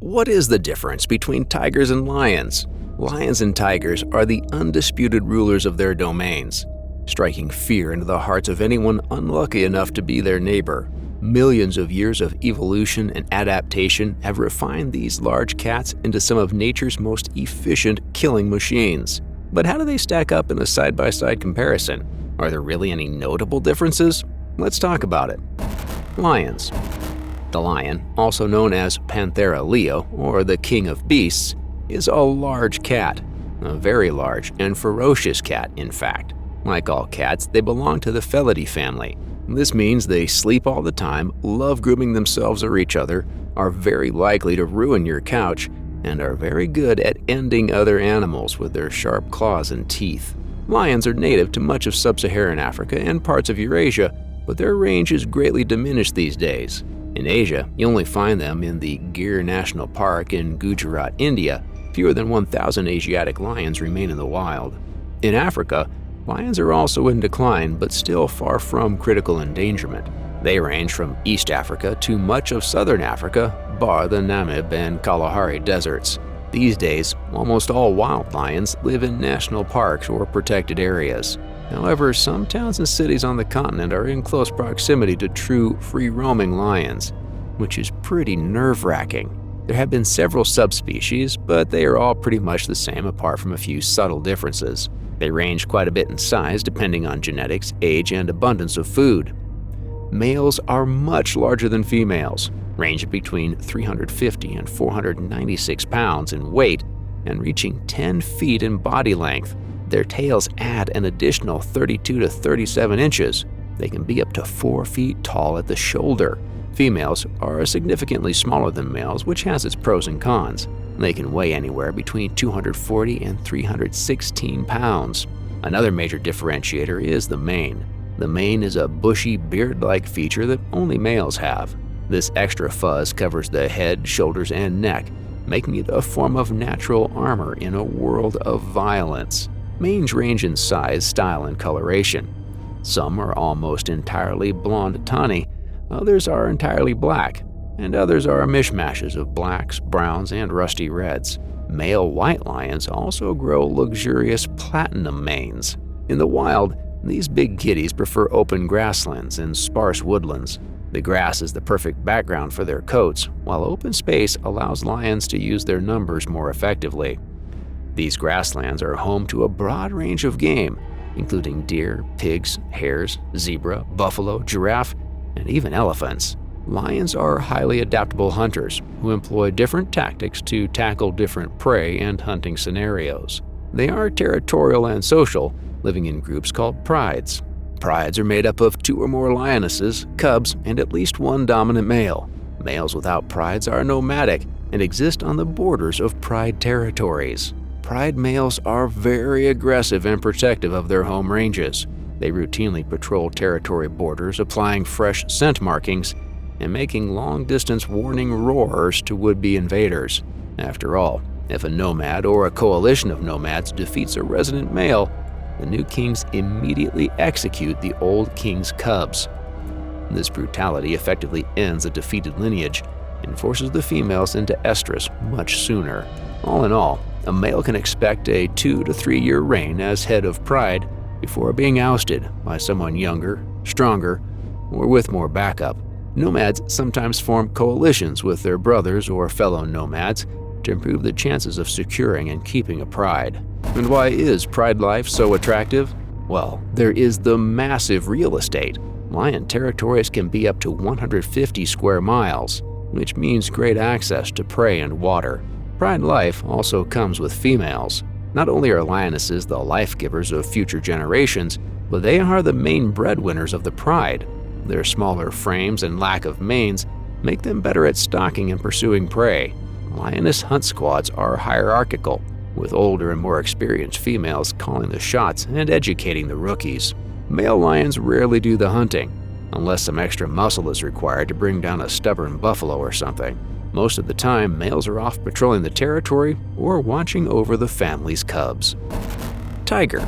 What is the difference between tigers and lions? Lions and tigers are the undisputed rulers of their domains, striking fear into the hearts of anyone unlucky enough to be their neighbor. Millions of years of evolution and adaptation have refined these large cats into some of nature's most efficient killing machines. But how do they stack up in a side-by-side comparison? Are there really any notable differences? Let's talk about it. Lions. The lion, also known as Panthera leo, or the king of beasts, is a large cat. A very large and ferocious cat, in fact. Like all cats, they belong to the Felidae family. This means they sleep all the time, love grooming themselves or each other, are very likely to ruin your couch, and are very good at ending other animals with their sharp claws and teeth. Lions are native to much of sub-Saharan Africa and parts of Eurasia, but their range is greatly diminished these days. In Asia, you only find them in the Gir National Park in Gujarat, India. Fewer than 1,000 Asiatic lions remain in the wild. In Africa, lions are also in decline, but still far from critical endangerment. They range from East Africa to much of southern Africa, bar the Namib and Kalahari deserts. These days, almost all wild lions live in national parks or protected areas. However, some towns and cities on the continent are in close proximity to true free-roaming lions, which is pretty nerve-wracking. There have been several subspecies, but they are all pretty much the same apart from a few subtle differences. They range quite a bit in size depending on genetics, age, and abundance of food. Males are much larger than females, ranging between 350 and 496 pounds in weight and reaching 10 feet in body length. Their tails add an additional 32 to 37 inches. They can be up to 4 feet tall at the shoulder. Females are significantly smaller than males, which has its pros and cons. They can weigh anywhere between 240 and 316 pounds. Another major differentiator is the mane. The mane is a bushy, beard-like feature that only males have. This extra fuzz covers the head, shoulders, and neck, making it a form of natural armor in a world of violence. Manes range in size, style, and coloration. Some are almost entirely blonde tawny, others are entirely black, and others are mishmashes of blacks, browns, and rusty reds. Male white lions also grow luxurious platinum manes. In the wild, these big kitties prefer open grasslands and sparse woodlands. The grass is the perfect background for their coats, while open space allows lions to use their numbers more effectively. These grasslands are home to a broad range of game, including deer, pigs, hares, zebra, buffalo, giraffe, and even elephants. Lions are highly adaptable hunters who employ different tactics to tackle different prey and hunting scenarios. They are territorial and social, living in groups called prides. Prides are made up of 2 or more lionesses, cubs, and at least one dominant male. Males without prides are nomadic and exist on the borders of pride territories. Pride males are very aggressive and protective of their home ranges. They routinely patrol territory borders, applying fresh scent markings and making long-distance warning roars to would-be invaders. After all, if a nomad or a coalition of nomads defeats a resident male, the new kings immediately execute the old king's cubs. This brutality effectively ends a defeated lineage and forces the females into estrus much sooner. All in all, a male can expect a 2 to 3 year reign as head of pride before being ousted by someone younger, stronger, or with more backup. Nomads sometimes form coalitions with their brothers or fellow nomads to improve the chances of securing and keeping a pride. And why is pride life so attractive? Well, there is the massive real estate. Lion territories can be up to 150 square miles, which means great access to prey and water. Pride life also comes with females. Not only are lionesses the life givers of future generations, but they are the main breadwinners of the pride. Their smaller frames and lack of manes make them better at stalking and pursuing prey. Lioness hunt squads are hierarchical, with older and more experienced females calling the shots and educating the rookies. Male lions rarely do the hunting, unless some extra muscle is required to bring down a stubborn buffalo or something. Most of the time, males are off patrolling the territory or watching over the family's cubs. Tiger.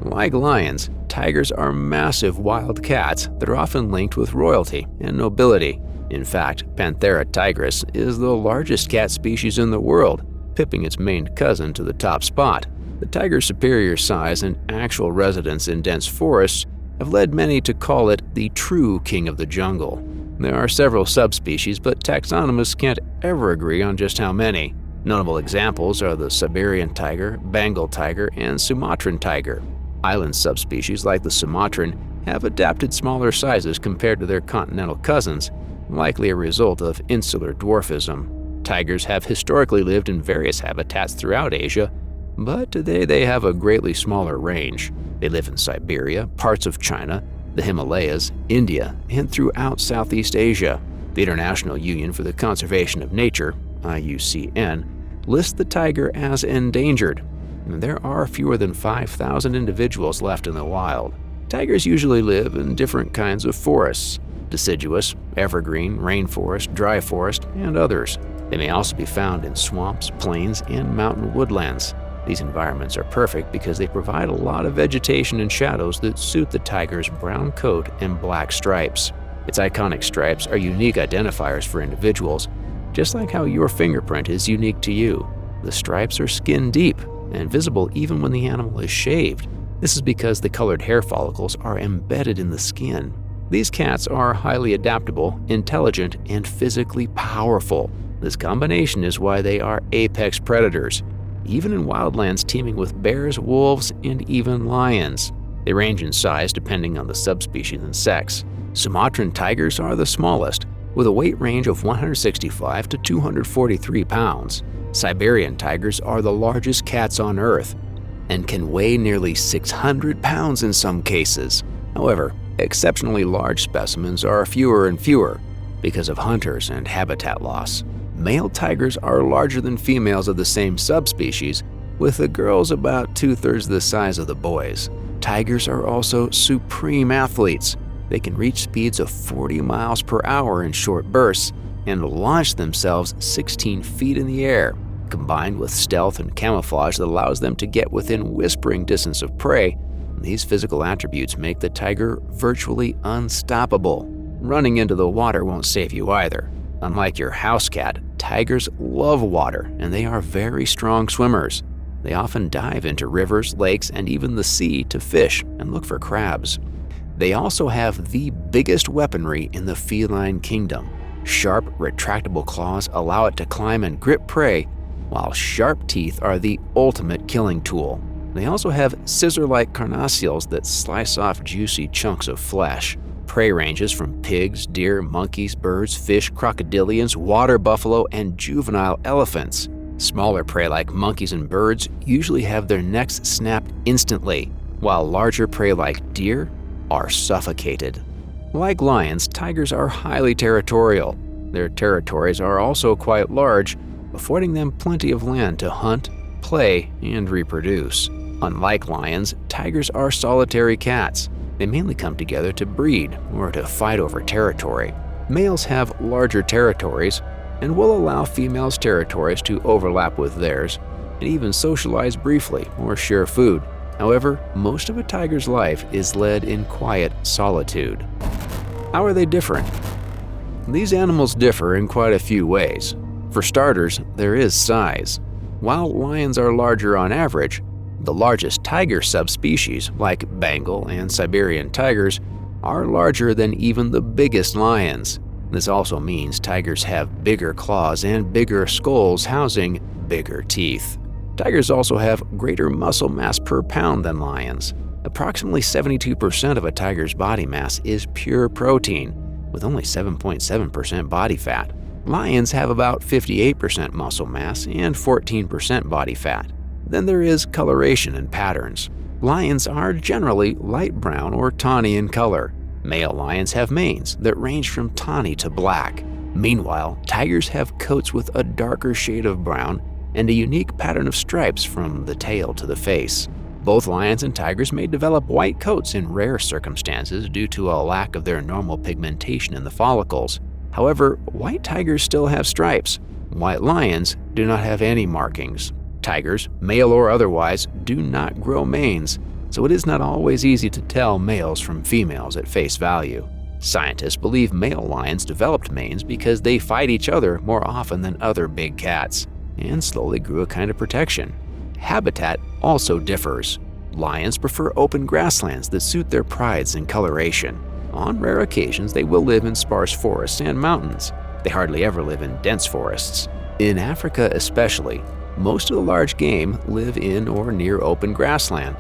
Like lions, tigers are massive wild cats that are often linked with royalty and nobility. In fact, Panthera tigris is the largest cat species in the world, pipping its main cousin to the top spot. The tiger's superior size and actual residence in dense forests have led many to call it the true king of the jungle. There are several subspecies, but taxonomists can't ever agree on just how many. Notable examples are the Siberian tiger, Bengal tiger, and Sumatran tiger. Island subspecies like the Sumatran have adapted smaller sizes compared to their continental cousins, likely a result of insular dwarfism. Tigers have historically lived in various habitats throughout Asia, but today they have a greatly smaller range. They live in Siberia, parts of China, the Himalayas, India, and throughout Southeast Asia. The International Union for the Conservation of Nature, IUCN, lists the tiger as endangered, and there are fewer than 5,000 individuals left in the wild. Tigers usually live in different kinds of forests: deciduous, evergreen, rainforest, dry forest, and others. They may also be found in swamps, plains, and mountain woodlands. These environments are perfect because they provide a lot of vegetation and shadows that suit the tiger's brown coat and black stripes. Its iconic stripes are unique identifiers for individuals, just like how your fingerprint is unique to you. The stripes are skin deep and visible even when the animal is shaved. This is because the colored hair follicles are embedded in the skin. These cats are highly adaptable, intelligent, and physically powerful. This combination is why they are apex predators, even in wildlands teeming with bears, wolves, and even lions. They range in size depending on the subspecies and sex. Sumatran tigers are the smallest, with a weight range of 165 to 243 pounds. Siberian tigers are the largest cats on Earth and can weigh nearly 600 pounds in some cases. However, exceptionally large specimens are fewer and fewer because of hunters and habitat loss. Male tigers are larger than females of the same subspecies, with the girls about 2/3 the size of the boys. Tigers are also supreme athletes. They can reach speeds of 40 miles per hour in short bursts and launch themselves 16 feet in the air. Combined with stealth and camouflage that allows them to get within whispering distance of prey, these physical attributes make the tiger virtually unstoppable. Running into the water won't save you either. Unlike your house cat, tigers love water, and they are very strong swimmers. They often dive into rivers, lakes, and even the sea to fish and look for crabs. They also have the biggest weaponry in the feline kingdom. Sharp, retractable claws allow it to climb and grip prey, while sharp teeth are the ultimate killing tool. They also have scissor-like carnassials that slice off juicy chunks of flesh. Prey ranges from pigs, deer, monkeys, birds, fish, crocodilians, water buffalo, and juvenile elephants. Smaller prey like monkeys and birds usually have their necks snapped instantly, while larger prey like deer are suffocated. Like lions, tigers are highly territorial. Their territories are also quite large, affording them plenty of land to hunt, play, and reproduce. Unlike lions, tigers are solitary cats. They mainly come together to breed or to fight over territory. Males have larger territories and will allow females' territories to overlap with theirs and even socialize briefly or share food. However, most of a tiger's life is led in quiet solitude. How are they different? These animals differ in quite a few ways. For starters, there is size. While lions are larger on average, the largest tiger subspecies, like Bengal and Siberian tigers, are larger than even the biggest lions. This also means tigers have bigger claws and bigger skulls housing bigger teeth. Tigers also have greater muscle mass per pound than lions. Approximately 72% of a tiger's body mass is pure protein, with only 7.7% body fat. Lions have about 58% muscle mass and 14% body fat. Then there is coloration and patterns. Lions are generally light brown or tawny in color. Male lions have manes that range from tawny to black. Meanwhile, tigers have coats with a darker shade of brown and a unique pattern of stripes from the tail to the face. Both lions and tigers may develop white coats in rare circumstances due to a lack of their normal pigmentation in the follicles. However, white tigers still have stripes. White lions do not have any markings. Tigers, male or otherwise, do not grow manes, so it is not always easy to tell males from females at face value. Scientists believe male lions developed manes because they fight each other more often than other big cats, and slowly grew a kind of protection. Habitat also differs. Lions prefer open grasslands that suit their prides and coloration. On rare occasions, they will live in sparse forests and mountains. They hardly ever live in dense forests. In Africa especially, most of the large game live in or near open grassland,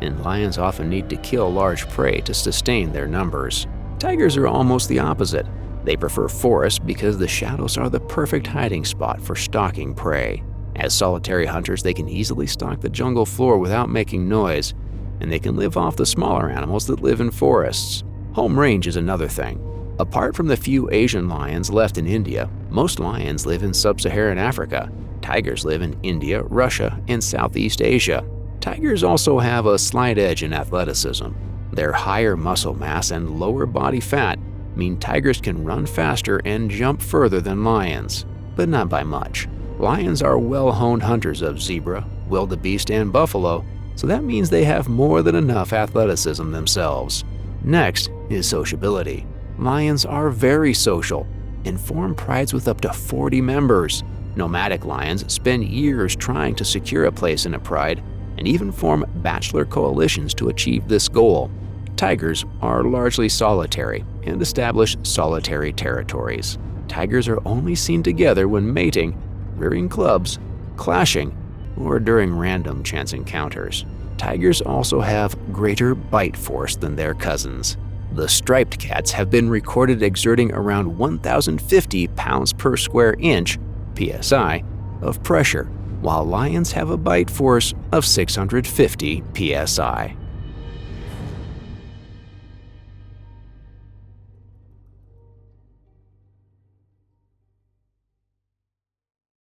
and lions often need to kill large prey to sustain their numbers. Tigers are almost the opposite. They prefer forests because the shadows are the perfect hiding spot for stalking prey. As solitary hunters, they can easily stalk the jungle floor without making noise, and they can live off the smaller animals that live in forests. Home range is another thing. Apart from the few Asian lions left in India, most lions live in sub-Saharan Africa. Tigers live in India, Russia, and Southeast Asia. Tigers also have a slight edge in athleticism. Their higher muscle mass and lower body fat mean tigers can run faster and jump further than lions, but not by much. Lions are well-honed hunters of zebra, wildebeest, and buffalo, so that means they have more than enough athleticism themselves. Next is sociability. Lions are very social and form prides with up to 40 members. Nomadic lions spend years trying to secure a place in a pride and even form bachelor coalitions to achieve this goal. Tigers are largely solitary and establish solitary territories. Tigers are only seen together when mating, rearing cubs, clashing, or during random chance encounters. Tigers also have greater bite force than their cousins. The striped cats have been recorded exerting around 1,050 pounds per square inch (psi) of pressure, while lions have a bite force of 650 psi.